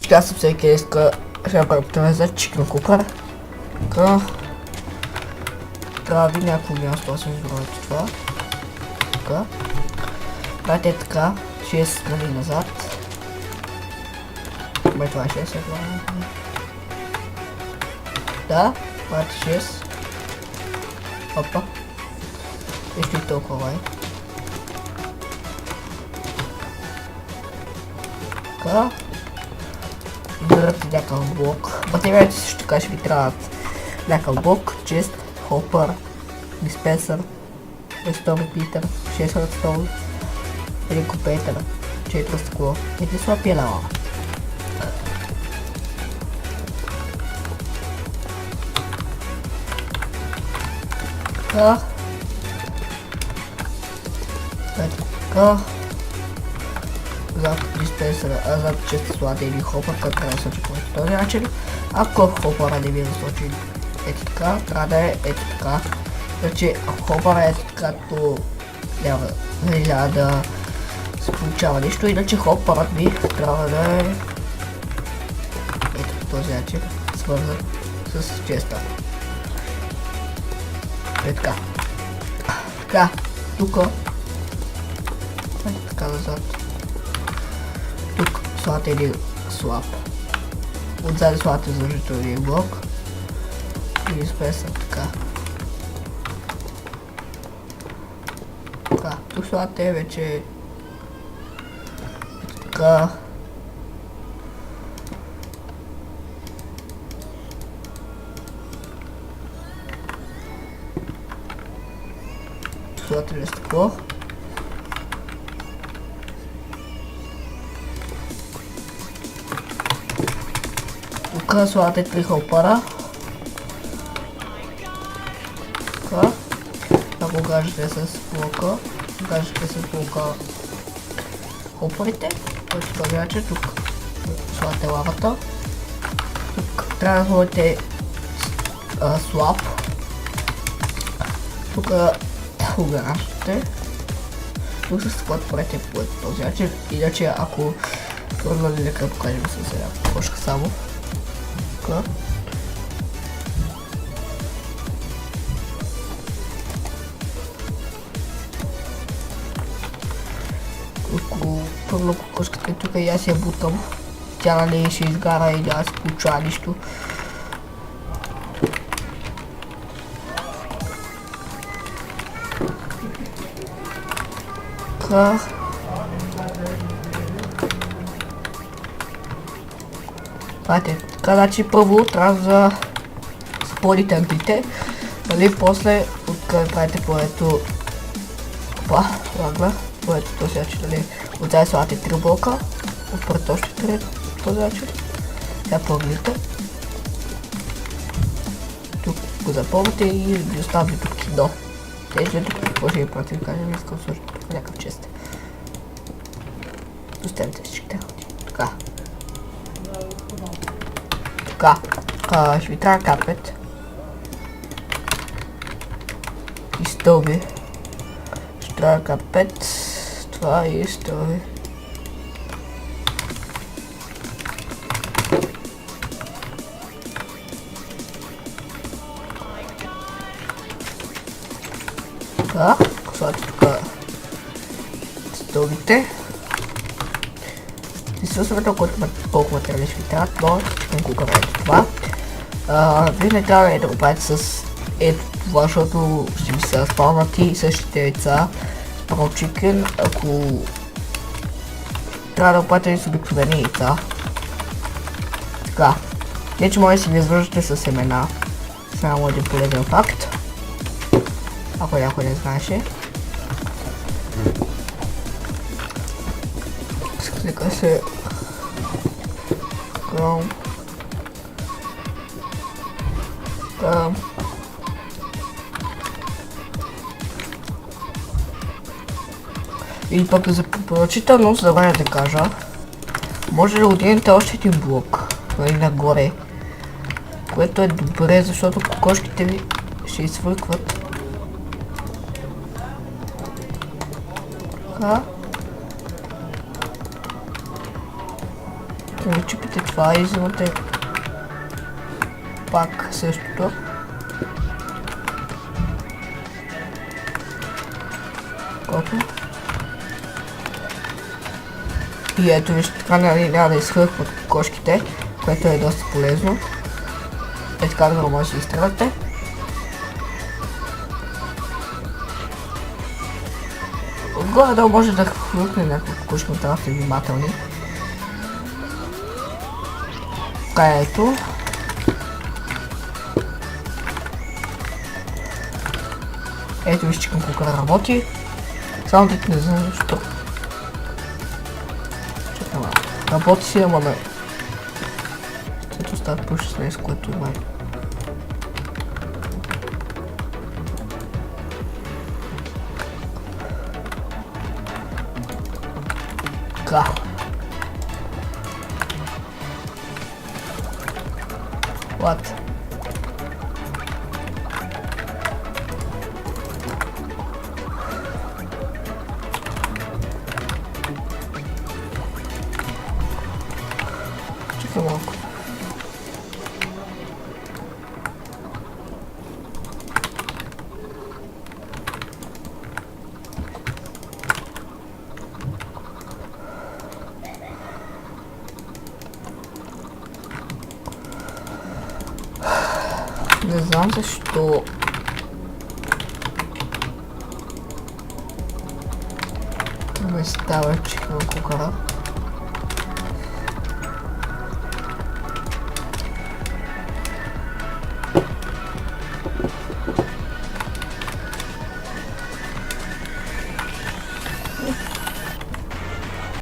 Сега съм всеки иска, ще направим за чикен кукър. Така. Трябва да ви някакво място, аз съм изброите това. Така. Правите така, 6 нали назад. Бе, това е 6, е това. Да, правите 6. Опа. Нещо и толкова е. Така. Изберете някакъв блок. Материалите също така ще ви трябват някакъв блок, чест, хопър, диспенсър, рестор питър, 6 редстоун, един компетър, 4 стъкло и 3 слапила. Така. Така. За диспенсъра, за честа слади или хопър, който трябва да сочи по този начин. Ако хопъра не ви е насочен ето така, трябва да е ето така. Значи ако хопъра е ето така, то няма да се получава нищо, иначе хопърът ви трябва да е ето по този начин, свързан с честа. Ето така. Така, тук. Ето така назад. Тук слагате един слаб. Отзади слагате задължителния блок. И диспенсър така. Така, тук слагате вече така. Слагате ли стъкло? Тук слагате 3 хопъра. Така. Ако гажете с блока, хопърите, който този начин, тук слагате лавата. Тук трябва да слагате слаб. Тук ограждате. Тук се склад порете по този начин, иначе ако продължи нека да покажем с една кошка само. Така. Ако първо кошката е тук и аз я бутам, тя нали ще изгара и да се получава нищо. Така. Пате, така значи първо трябва да сподите англите, нали, после откъде правите поето лагла, поето този начин, нали, отзади слагате 3 блока, отпред още 3 този начин, сега пъглите, тук го запълвате и ви оставите тук кино. Тези тук какво ще ви прати, да кажем, искам да сложите тук някакъв чест. Оставите всичките работи, така. Така, ще ви трябва карпет и стълби. Ще трябва карпет, това и стълби. Така, слагате тук стълбите. Изсъстването колко материали ще ви трябват, но чикен кукър ето това. Вие не трябва да го правите с ето това, защото ще ви се спалнати същите яйца. Спал чикен, ако трябва да го правите с обикновени яйца. Така, не че може да си ви извържате с семена. Само един полезен факт. Ако някой не знаеше. Нека се и пък за препоръчителност забравя да кажа, може да отидете още един блок нагоре, което е добре, защото кокошките ви ще изфъркват. Чупите това и взимате пак същото. Колко? И ето вижте, така няма да изхвъркват кокошките, което е доста полезно. Е така да може да изстрелвате. Горе-долу може да хрукне някаква кокошка, но трябва да сте внимателни. Така ето. Ето вижте, че кукара работи. Само да не знам защо. Чакай малко. Работи си, ама не. Ето стават по 16, което май. Така. What? Чакай малко. Не знам защо не става чихна кукара.